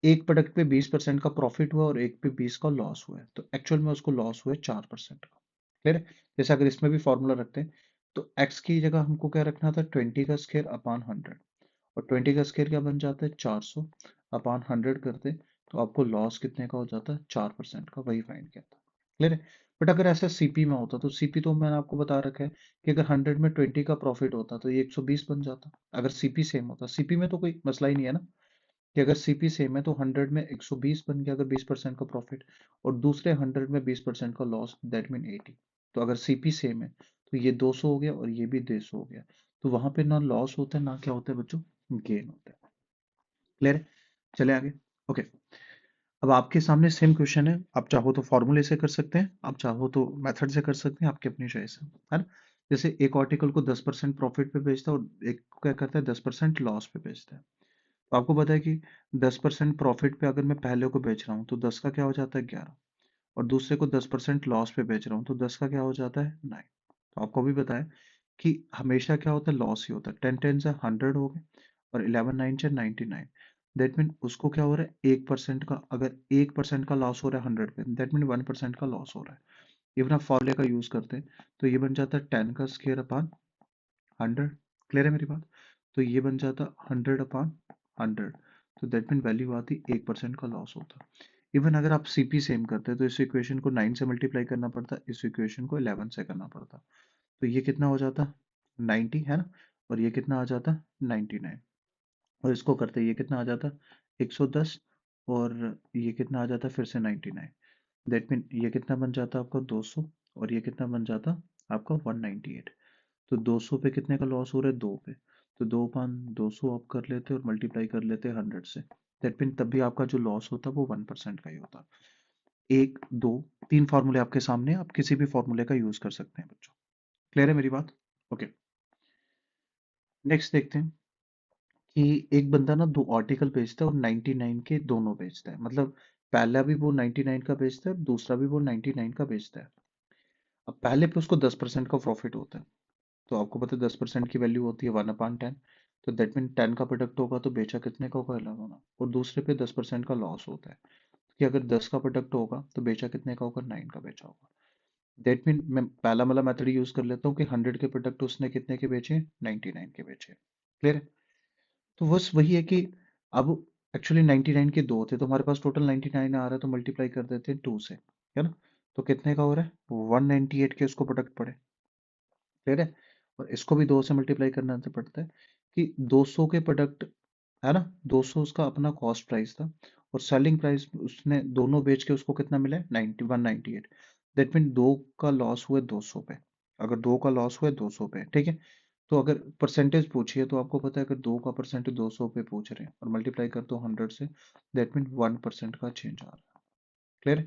एक प्रोडक्ट पे 20% का प्रॉफिट हुआ और एक पे 20 का लॉस हुआ है, तो एक्चुअल में उसको लॉस हुआ है 4% का। क्लियर है? जैसे अगर इसमें भी फॉर्मूला रखते हैं तो एक्स की जगह हमको क्या रखना था? 20 का स्क्वायर अपॉन 100। और 20 का स्क्वायर क्या बन जाता है? 400 अपॉन 100 करते, तो आपको लॉस कितने का हो जाता है? 4% का। वही फाइंड किया था। क्लियर है? बट अगर ऐसा सीपी में होता तो सीपी तो मैंने आपको बता रखा है कि अगर 100 में 20 का प्रॉफिट होता तो ये 120 बन जाता। अगर सीपी सेम होता, सीपी में तो कोई मसला ही नहीं है ना, कि अगर सीपी सेम है तो 100 में 120 बन गया अगर 20% का प्रॉफिट, और दूसरे 100 में 20% का लॉस, दैट मीन 80। तो अगर सीपी सेम है तो ये 200 हो गया और ये भी 200 हो गया, तो वहां पे ना लॉस होता है ना क्या होता है बच्चों? गेन होता है। क्लियर है? चले आगे। ओके। अब आपके सामने सेम क्वेश्चन है, आप चाहो तो फॉर्मूले से कर सकते हैं, आप चाहो तो मेथड से कर सकते हैं, आपकी अपनी चॉइस है ना? जैसे एक आर्टिकल को 10% प्रॉफिट पे बेचता है और एक को क्या करता है? 10% लॉस पे बेचता है। तो आपको पता है कि 10% प्रॉफिट पे अगर मैं पहले को बेच रहा हूँ तो 10 का क्या हो जाता है? 11। और दूसरे को 10% लॉस पे बेच रहा हूँ तो 10 का क्या हो जाता है? 9। तो आपको भी पता है कि हमेशा क्या होता है? लॉस ही होता है। 10 10 से 100 हो गए और 11 9 से 99। दैट मीन उसको क्या हो रहा है? 1% का, अगर 1% का लॉस हो रहा है 100 पे, दैट मीन 1% का लॉस हो रहा है। इवन आप फॉर्मूले का यूज करते हैं तो ये बन जाता है 10 का स्क्वायर अपॉन 100। क्लियर है मेरी बात? तो ये बन जाता 100 अपॉन 100। तो दैट मीन वैल्यू आती 1% का लॉस होता। इवन अगर आप सीपी सेम करते हैं तो इस इक्वेशन को 9 से मल्टीप्लाई करना पड़ता, इस इक्वेशन को 11 से करना पड़ता। तो ये कितना हो जाता? 90, है ना? और ये कितना आ जाता? 99। और इसको करते ये कितना आ जाता? 110। और ये कितना आ जाता फिर से? 99। दैट मीन ये कितना बन जाता आपका? 200। और ये कितना बन जाता आपका? 198। तो 200 पे कितने का लॉस हो रहा है? 2 पे। तो 2/200 आप कर लेते और मल्टीप्लाई कर लेते 100 से। दैट मीन तब भी आपका जो लॉस होता वो 1% का ही होता। एक, दो, तीन फार्मूले आपके सामने, आप किसी भी फार्मूले का यूज कर सकते हैं बच्चों। क्लियर है मेरी बात? ओके। नेक्स्ट देखते हैं कि एक बंदा ना दो आर्टिकल बेचता है और 99 के दोनों बेचता है, मतलब पहला भी वो 99 का बेचता है, दूसरा भी वो 99 का बेचता है। अब पहले पे उसको 10% का प्रॉफिट होता है। तो आपको पता है 10% की वैल्यू होती है 1/10। तो दैट मीन 10 का प्रोडक्ट होगा तो बेचा कितने का होगा? 11। और दूसरे पे 10% का लॉस होता है कि अगर 10 का प्रोडक्ट होगा तो बेचा कितने का होगा? 9 का बेचा होगा। दैट मीन मैं पहला वाला मेथड यूज कर लेता हूँ कि 100 के प्रोडक्ट उसने कितने के बेचे, 99 के बेचे। क्लियर है? तो बस वही है कि अब एक्चुअली 99 के दो थे, तो हमारे पास टोटल 99 आ रहा है, तो मल्टीप्लाई कर देते हैं 2 से, है ना? तो कितने का हो रहा है, 198 के उसको प्रोडक्ट पड़े। क्लियर है? और इसको भी 2 से मल्टीप्लाई करना से पड़ता है कि 200 के प्रोडक्ट, है ना? 200 उसका अपना कॉस्ट प्राइस था, और सेलिंग प्राइस उसने दोनों बेच के उसको कितना मिला है, 90 198। दैट मीन दो का लॉस हुआ 200 पे। अगर दो का लॉस हुआ 200 पे, ठीक है? तो अगर परसेंटेज पूछिए तो आपको पता है, अगर दो का परसेंटेज 200 पे पूछ रहे हैं और मल्टीप्लाई कर दो 100 से, दैट मीन 1% का चेंज आ रहा है। क्लियर है?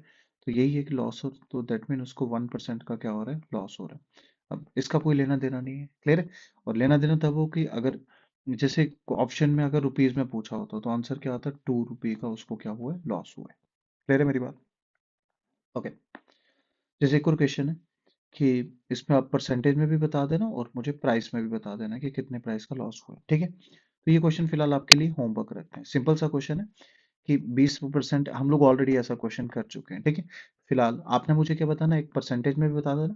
तो यही है कि लॉस हो, तो दैट मीन उसको 1% का क्या हो रहा है, लॉस हो रहा है। अब इसका कोई लेना देना नहीं है। क्लियर है? और लेना देना तब हो कि अगर जैसे ऑप्शन में अगर रुपीज में पूछा होता तो आंसर क्या आता, 2 रुपये का उसको क्या हुआ है, लॉस हुआ है। क्लियर है मेरी बात? ओके। जैसे एक और क्वेश्चन है कि इसमें आप परसेंटेज में भी बता देना और मुझे प्राइस में भी बता देना कि कितने प्राइस का लॉस हुआ है। ठीक है? तो ये क्वेश्चन फिलहाल आपके लिए होमवर्क रखते हैं। सिंपल सा क्वेश्चन है कि 20% हम लोग ऑलरेडी ऐसा क्वेश्चन कर चुके हैं। ठीक है? फिलहाल आपने मुझे क्या बताना, एक परसेंटेज में भी बता देना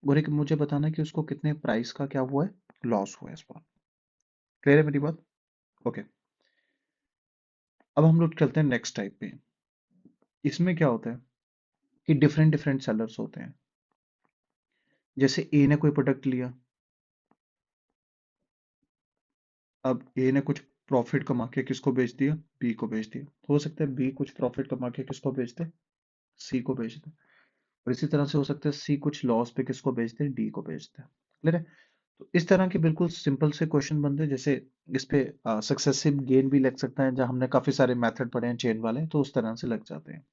और एक मुझे बताना कि उसको कितने प्राइस का क्या हुआ है, लॉस हुआ है इस बार। क्लियर है मेरी बात? ओके। अब हम लोग चलते हैं नेक्स्ट टाइप पे। इसमें क्या होता है कि डिफरेंट डिफरेंट सेलर्स होते हैं। जैसे ए ने कोई प्रोडक्ट लिया, अब ए ने कुछ प्रॉफिट कमा के किसको बेच दिया, बी को बेच दिया। हो सकता है बी कुछ प्रॉफिट कमा के किसको बेच दे, सी को बेच दे। और इसी तरह से हो सकता है सी कुछ लॉस पे किसको बेच दे, डी को बेच दे। क्लियर है? तो इस तरह के बिल्कुल सिंपल से क्वेश्चन बनते हैं। जैसे इस पे सक्सेसिव गेन भी लग सकता है, जहां हमने काफी सारे मेथड पढ़े हैं चेन वाले, तो उस तरह से लग जाते हैं।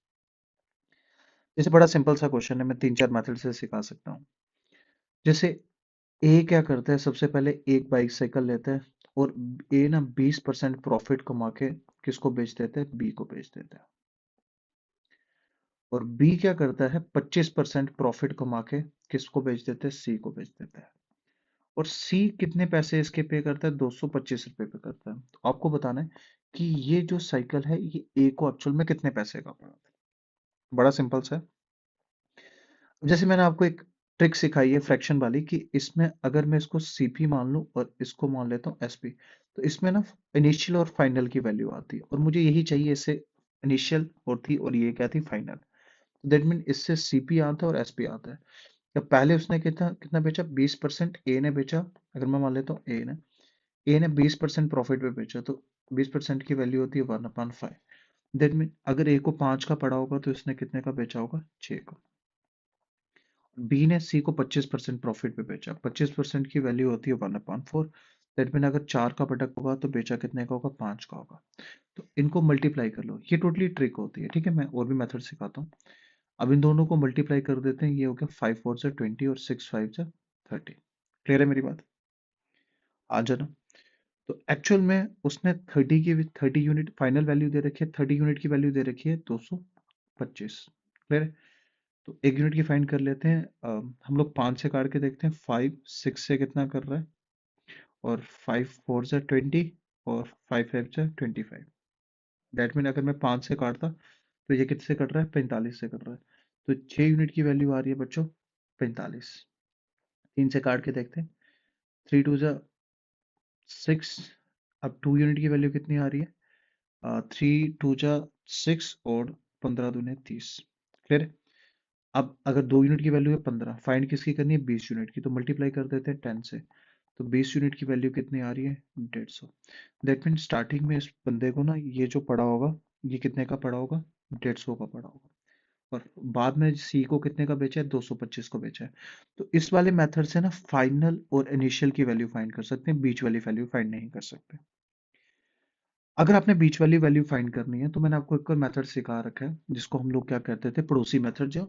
जैसे बड़ा सिंपल सा क्वेश्चन है, मैं 3-4 मेथड से सिखा सकता हूँ। जैसे ए क्या करता है, सबसे पहले एक बाइक साइकिल लेता है और ए ना 20% प्रॉफिट कमा के किसको बेच देता है, बी को बेच देता है। और बी क्या करता है, 25% प्रॉफिट कमा के किसको बेच देता है, सी को बेच देता है। और सी कितने पैसे इसके पे करता है, 225 रुपए पे करता है। तो आपको बताना है कि ये जो साइकिल है ये ए को एक्चुअल में कितने पैसे का पड़ा। बड़ा सिंपल सा है। जैसे मैंने आपको एक ट्रिक सिखाई है फ्रैक्शन वाली, कि इसमें अगर मैं इसको सीपी मान लूं और इसको मान लेता हूँ एसपी, तो इसमें ना इनिशियल और फाइनल की वैल्यू आती है, और मुझे यही चाहिए। इससे इनिशियल और थी और ये क्या थी, फाइनल। दैट मीन इससे सीपी आता है और एसपी आता है। जब पहले उसने कितना कितना बेचा, 20% ए ने बेचा। अगर मैं मान लेता हूँ ए ने 20% प्रॉफिट पे बेचा, तो 20% की वैल्यू होती है 1/5। दैट मीन अगर ए को 5 का पड़ा होगा तो इसने कितने का बेचा होगा, 6 का। बी ने सी को 25% प्रॉफिट पे बेचा, 25% की वैल्यू होती है 1/4। दैट मीन अगर 4 का प्रोडक्ट होगा तो बेचा कितने का होगा, 5 का होगा। तो इनको मल्टीप्लाई कर लो, ये टोटली ट्रिक होती है। ठीक है? मैं और भी मेथड सिखाता हूँ। अब इन दोनों को मल्टीप्लाई कर देते हैं, ये हो गया 5 4 से 20 और 6 5 से 30। क्लियर है मेरी बात? आ जाना। तो एक्चुअल में उसने 30 यूनिट फाइनल वैल्यू दे रखी है, 30 यूनिट की वैल्यू दे रखी है 225। क्लियर है? तो एक यूनिट की फाइंड कर लेते हैं। हम लोग 5 से काट के देखते हैं, 5 6 से कितना कर रहा है, और 5 4 से 20 और 5 5 से 25। दैट मीन अगर मैं 5 से काटता तो ये किससे कट रहा है, 45 से कट रहा है। तो 6 यूनिट की वैल्यू आ रही है बच्चों 45। 3 से काट के देखते हैं, 3 2 जा 6। अब 2 यूनिट की वैल्यू कितनी आ रही है, 3 2 जा 6 और 15 दूने 30। क्लियर है? अब अगर 2 यूनिट की वैल्यू है 15, फाइंड किसकी करनी है, 20 यूनिट की, तो मल्टीप्लाई कर देते हैं 10 से। तो 20 यूनिट की वैल्यू कितनी आ रही है, 150। दैट मीन स्टार्टिंग में इस बंदे को ना ये जो पड़ा होगा, ये कितने का पड़ा होगा, 150 का पड़ा होगा। और बाद में सी को कितने का बेचा है, 225 को बेचा है। तो इस वाले मेथड से ना फाइनल और इनिशियल की वैल्यू फाइंड कर सकते हैं, बीच वाली वैल्यू फाइंड नहीं कर सकते। अगर आपने बीच वाली वैल्यू फाइंड करनी है तो मैंने आपको एक और मेथड सिखा रखा है, जिसको हम लोग क्या कहते थे, पड़ोसी मेथड,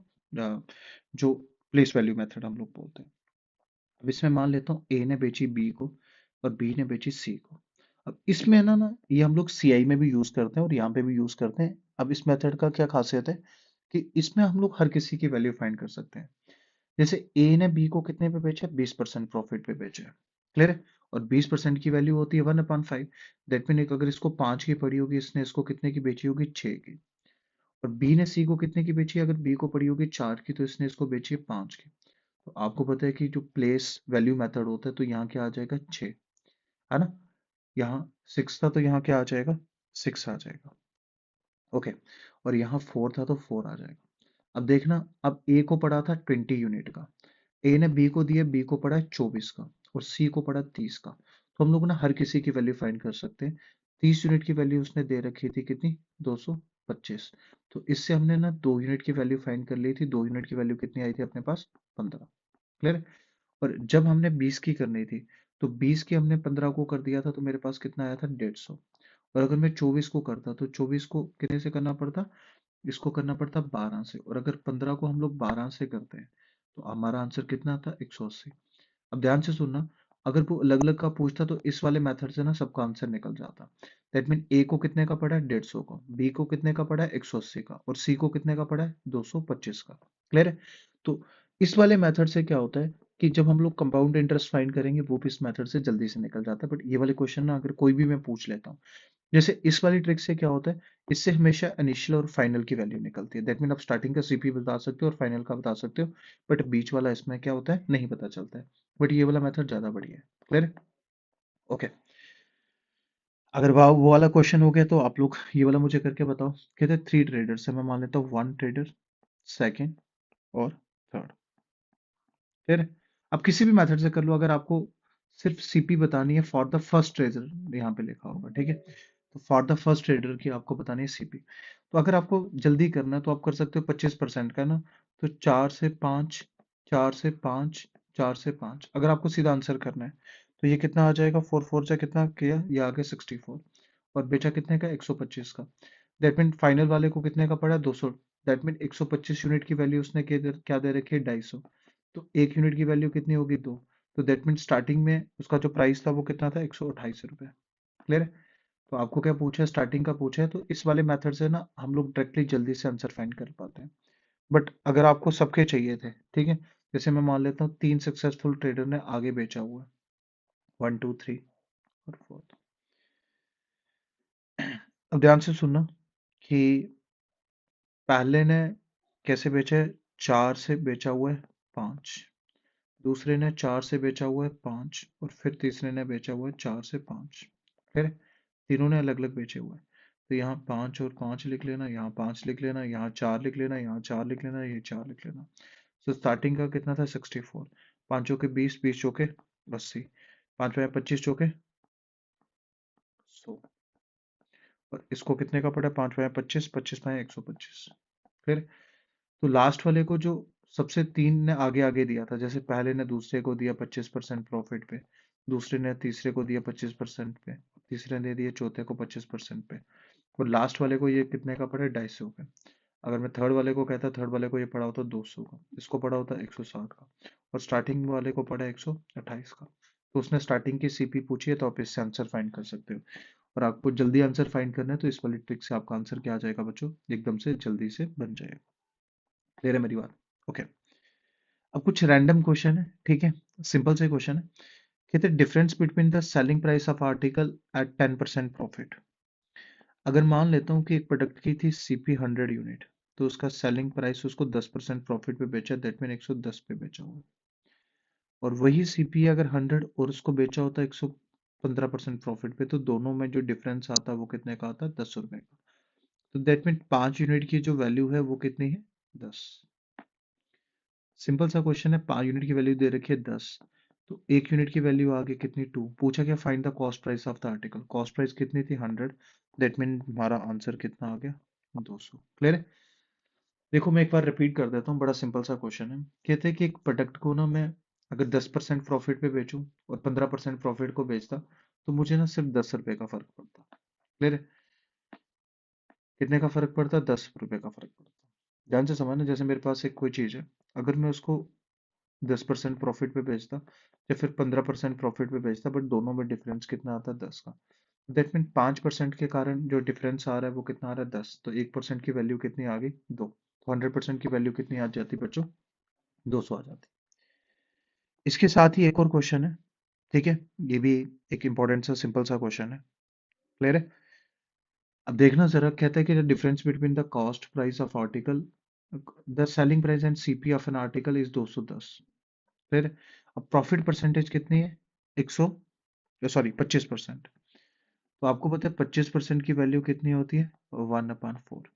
जो प्लेस वैल्यू मेथड हम लोग बोलते हैं। अब इसमें मान लेता हूँ ए ने बेची बी को और बी ने बेची सी को। अब इसमें ना ये हम लोग सीआई में भी यूज करते हैं और यहाँ पे भी यूज करते हैं। अब इस मेथड का क्या खासियत है कि इसमें हम लोग हर किसी की वैल्यू फाइंड कर सकते हैं। जैसे ए ने बी को कितने पे बेचा है, 20% प्रॉफिट पे बेचा है। क्लियर है? और 20% की वैल्यू होती है 1/5। दैट मीन अगर इसको 5 की पड़ी होगी, इसने इसको कितने की बेची होगी, 6 की। और बी ने सी को कितने की बेची? अगर बी को पड़ी होगी 4 की तो इसने इसको बेची है 5 की। तो आपको पता है कि जो प्लेस वैल्यू मेथड होता है तो यहाँ क्या आ जाएगा 6, है ना? यहाँ 6 था तो यहाँ क्या आ जाएगा? 6 आ जाएगा। ओके, और यहाँ 4 था तो 4 आ जाएगा। अब देखना, अब ए को पड़ा था 20 यूनिट का, ए ने बी को दिया, बी को पड़ा है 24 का और सी को पड़ा 30 का। तो हम लोग ना हर किसी की वैल्यू फाइंड कर सकते हैं। 30 यूनिट की वैल्यू उसने दे रखी थी कितनी? 225। तो इससे हमने ना 2 यूनिट की वैल्यू फाइंड कर ली थी। 2 यूनिट की वैल्यू कितनी आई थी अपने पास? 15। क्लियर? और जब हमने 20 की करनी थी तो 20 की हमने 15 को कर दिया था तो मेरे पास कितना आया था? 150। और अगर मैं 24 को करता तो 24 को कितने से करना पड़ता? इसको करना पड़ता 12 से। और अगर 15 को हम लोग 12 से करते हैं तो हमारा आंसर कितना आता? 180। अब ध्यान से सुनना, अगर वो अलग अलग का पूछता तो इस वाले मेथड से ना सबका आंसर निकल जाता। दैट मीन ए को कितने का पड़ा है? 150 का, बी को कितने का पड़ा है? 180 का, और सी को कितने का पड़ा है? 225 का। क्लियर है? तो इस वाले मेथड से क्या होता है कि जब हम लोग कंपाउंड इंटरेस्ट फाइंड करेंगे वो भी इस मेथड से जल्दी से निकल जाता है। बट ये वाले क्वेश्चन ना अगर कोई भी मैं पूछ लेता हूँ, जैसे इस वाली ट्रिक से क्या होता है, इससे हमेशा इनिशियल और फाइनल की वैल्यू निकलती है। दैट मीन आप स्टार्टिंग का सीपी बता सकते हो और फाइनल का बता सकते हो, बट बीच वाला इसमें क्या होता है नहीं पता चलता है। बट ये वाला मेथड ज्यादा बढ़िया है। क्लियर? ओके, अगर वो वाला क्वेश्चन हो गया तो आप लोग ये वाला मुझे करके बताओ। कहते हैं 3 ट्रेडर्स है, मैं मान लेता हूँ 1 ट्रेडर, सेकेंड और थर्ड। फिर आप किसी भी मेथड से कर लो, अगर आपको सिर्फ सीपी बतानी है फॉर द फर्स्ट ट्रेडर, यहाँ पे लिखा होगा, ठीक है? तो फॉर द फर्स्ट ट्रेडर की आपको बतानी है सीपी। तो अगर आपको जल्दी करना है तो आप कर सकते हो 25% का ना, तो 4 से 5, 4 से 5, 4 से 5। अगर आपको सीधा आंसर करना है तो ये कितना आ जाएगा? 4 4 से कितना किया? ये आ गया 64। और बेचा कितने का? 125 का। दैट मीन फाइनल वाले को कितने का पड़ा? 200। दैट मीन 125 यूनिट की वैल्यू उसने क्या दे रखी है? 250। तो 1 यूनिट की वैल्यू कितनी होगी? 2। तो दैट मीन स्टार्टिंग में उसका जो प्राइस था वो कितना था? 128 रुपये। क्लियर है? तो आपको क्या पूछा है? स्टार्टिंग का पूछा है। तो इस वाले मेथड से ना हम लोग डायरेक्टली जल्दी से आंसर फाइंड कर पाते हैं। बट अगर आपको सबके चाहिए थे, ठीक है, जैसे मैं मान लेता हूँ 3 सक्सेसफुल ट्रेडर ने आगे बेचा हुआ है, 1 2 3 और 4। अब ध्यान से सुनना कि पहले ने कैसे बेचा है? 4 से बेचा हुआ है 5, दूसरे ने 4 से बेचा हुआ है 5, और फिर तीसरे ने बेचा हुआ है 4 से 5। फिर तीनों ने अलग अलग बेचे हुए हैं। तो यहाँ 5 और 5 लिख लेना, यहाँ 5 लिख लेना, यहाँ 4 लिख लेना, यहाँ 4 लिख लेना, ये 4 लिख लेना। तो स्टार्टिंग का कितना था? 64। 5 चौके 20, 20 चौके 80, 5 में 25 चौके 100। और इसको कितने का पड़ा? 5 में 25, 25 में 125। फिर तो लास्ट वाले को जो सबसे 3 ने आगे आगे दिया था, जैसे पहले ने दूसरे को दिया 25% प्रॉफिट पे, दूसरे ने तीसरे को दिया 25% पे, तीसरे ने दिया चौथे को 25% पे, और लास्ट वाले को ये कितने का पड़ा? 250 पे। अगर मैं थर्ड वाले को कहता, थर्ड वाले को ये पड़ा होता 200 का, इसको पड़ा होता 160 का, और स्टार्टिंग वाले को पड़ा 128 का। तो उसने स्टार्टिंग की सीपी पूछी है तो आप इससे आंसर फाइंड कर सकते हो। और आपको जल्दी आंसर फाइंड करना है तो इस वाली ट्रिक से आपका आंसर क्या आ जाएगा बच्चों? एकदम से जल्दी से बन जाएगा। क्लियर है मेरी बात? ओके, अब कुछ रैंडम क्वेश्चन है, ठीक है, सिंपल से क्वेश्चन है। कहते हैं difference between the selling price of article at 10% profit. अगर मान लेता हूँ कि एक प्रोडक्ट की थी सीपी 100 यूनिट, तो उसका सेलिंग प्राइस उसको 10% प्रॉफिट पे बेचा, दैट मीन 110 पे बेचा हुआ। और वही सीपी अगर 100 और उसको बेचा होता 115% प्रॉफिट पे, तो दोनों में जो डिफरेंस आता वो कितने का आता? 10 रुपए का। तो दैट मीन 5 यूनिट की जो वैल्यू है वो कितनी है? 10। सिंपल सा क्वेश्चन है, 5 यूनिट की वैल्यू दे रखी है 10, तो 1 यूनिट की वैल्यू आ गई कितनी? 2। पूछा क्या? Find the cost price of the article. Cost price कितनी थी? 100। दैट मीन हमारा आंसर कितना आ गया? 200। क्लियर है? देखो मैं एक बार रिपीट कर देता हूँ, बड़ा सिंपल सा क्वेश्चन है। कहते हैं कि एक प्रोडक्ट को ना मैं अगर 10% प्रॉफिट पे बेचूं और 15% प्रॉफिट को बेचता तो मुझे ना सिर्फ 10 रुपए का फर्क पड़ता। क्लियर है? कितने का फर्क पड़ता? 10 रुपए का फर्क पड़ता। ध्यान से समझना, जैसे मेरे पास एक कोई चीज है, अगर मैं उसको 10% प्रॉफिट पे बेचता या फिर 15% प्रॉफिट पे बेचता, बट दोनों में डिफरेंस कितना आता है? 10 का। दैट मीन 5% के कारण जो डिफरेंस आ रहा है वो कितना आ रहा है? 10। तो 1% की वैल्यू कितनी आ गई? 2। तो 100% की वैल्यू कितनी आ जाती बच्चों? 200 आ जाती। इसके साथ ही एक और क्वेश्चन है, ठीक है, ये भी एक इंपॉर्टेंट सा सिंपल सा क्वेश्चन है। क्लियर है? अब देखना जरा, कहता है कि the difference between the cost price of article, the selling price and CP of an article is 210। फिर अब प्रॉफिट परसेंटेज कितनी है? 100, सॉरी 25%। तो आपको पता है 25% की वैल्यू कितनी होती है? 1/4।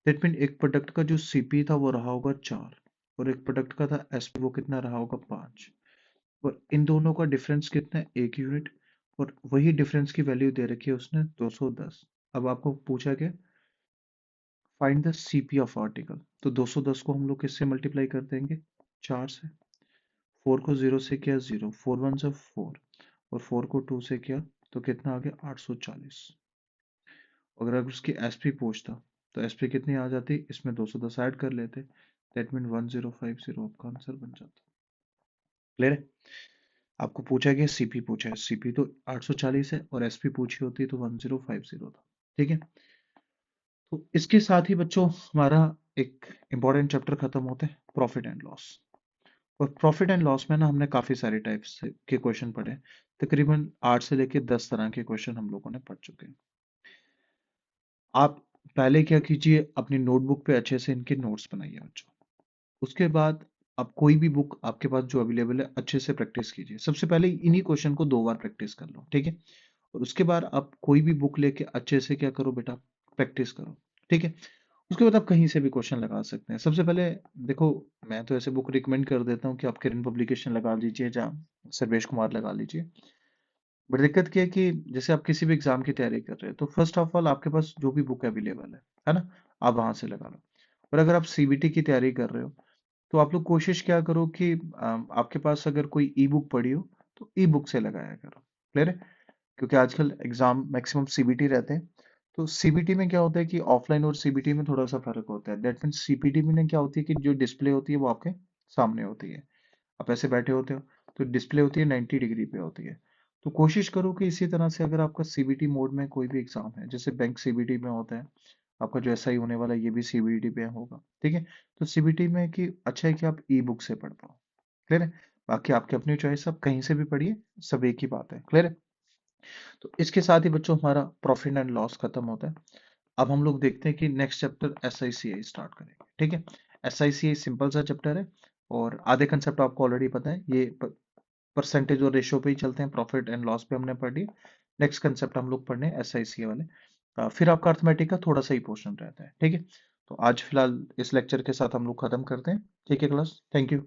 दैट मीन एक प्रोडक्ट का जो सीपी था वो रहा होगा 4, और एक प्रोडक्ट का था एसपी, वो कितना रहा होगा? 5। और इन दोनों का डिफरेंस कितना है? 1 यूनिट। और वही डिफरेंस की वैल्यू दे रखी है उसने 210। अब आपको पूछा गया find the CP of article, तो 210 को हम लोग किससे मल्टीप्लाई कर देंगे? 4 से। 4 को 0 से किया 0, 4 1 से 4, और 4 को 2 से किया तो कितना आ गया? 840। अगर अब उसकी एसपी पूछता तो एसपी कितनी आ जाती? इसमें 210 ऐड कर लेते, दैट मीन 1050 आपका आंसर बन जाता। क्लियर है? आपको पूछा गया सीपी, पूछा है सीपी तो 840 है, और एसपी पूछी होती तो 1050 था। ठीक है, तो इसके साथ ही बच्चों हमारा एक इंपॉर्टेंट चैप्टर खत्म होता है, प्रॉफिट एंड लॉस। और प्रॉफिट एंड लॉस में ना हमने काफी सारे टाइप्स के क्वेश्चन पढ़े, तकरीबन 8 से लेके 10 तरह के क्वेश्चन हम लोगों ने पढ़ चुके हैं। आप पहले क्या कीजिए, अपनी नोटबुक पे अच्छे से इनके नोट्स बनाइए बच्चों। उसके बाद आप कोई भी बुक आपके पास जो अवेलेबल है अच्छे से प्रैक्टिस कीजिए। सबसे पहले इन्हीं क्वेश्चन को 2 बार प्रैक्टिस कर लो, ठीक है? और उसके बाद आप कोई भी बुक लेके अच्छे से क्या करो बेटा, प्रैक्टिस करो, ठीक है? उसके बाद आप कहीं से भी क्वेश्चन लगा सकते हैं। सबसे पहले देखो, मैं तो ऐसे बुक रिकमेंड कर देता हूँ कि आप किरण पब्लिकेशन लगा लीजिए, जहाँ सर्वेश कुमार लगा लीजिए। बट दिक्कत क्या है कि जैसे आप किसी भी एग्जाम की तैयारी कर रहे हैं तो फर्स्ट ऑफ ऑल आपके पास जो भी बुक अवेलेबल है ना, आप वहां से लगा लो। और अगर आप सीबीटी की तैयारी कर रहे हो तो आप लोग कोशिश क्या करो कि आपके पास अगर कोई ई बुक पड़ी हो तो ई बुक से लगाया करो। क्लियर है? क्योंकि आजकल एग्जाम मैक्सिमम सीबीटी रहते हैं, तो सीबीटी में क्या होता है कि ऑफलाइन और सीबीटी में थोड़ा सा फर्क होता है। दैट मीन सीबीटी में क्या होती है कि जो डिस्प्ले होती है वो आपके सामने होती है, आप ऐसे बैठे होते हो, तो डिस्प्ले होती है 90 डिग्री पे होती है। तो कोशिश करो कि इसी तरह से अगर आपका सीबीटी मोड में कोई भी एग्जाम है, जैसे बैंक सीबीटी में होता है, आपका जो एसआई होने वाला है ये भी सीबीटी पे होगा, ठीक है? तो सीबीटी में कि अच्छा है कि आप ई बुक से पढ़ पाओ। क्लियर है? बाकी आपकी अपनी चॉइस, आप कहीं से भी पढ़िए, सब एक ही बात है। क्लियर है? तो इसके साथ ही बच्चों हमारा प्रॉफिट एंड लॉस खत्म होता है। अब हम लोग देखते हैं कि नेक्स्ट चैप्टर एसआईसीआई स्टार्ट करेंगे, ठीक है? एसआईसीआई सिंपल सा चैप्टर है, और आधे कंसेप्ट आपको ऑलरेडी पता है, ये परसेंटेज और रेशियो पे ही चलते हैं, प्रॉफिट एंड लॉस पे हमने पढ़ लिया। नेक्स्ट कंसेप्ट हम लोग पढ़ने एसआईसीआई वाले। फिर आपका अर्थमेटिक का थोड़ा सा ही पोर्शन रहता है, ठीक है? तो आज फिलहाल इस लेक्चर के साथ हम लोग खत्म करते हैं, ठीक है क्लास? Thank you.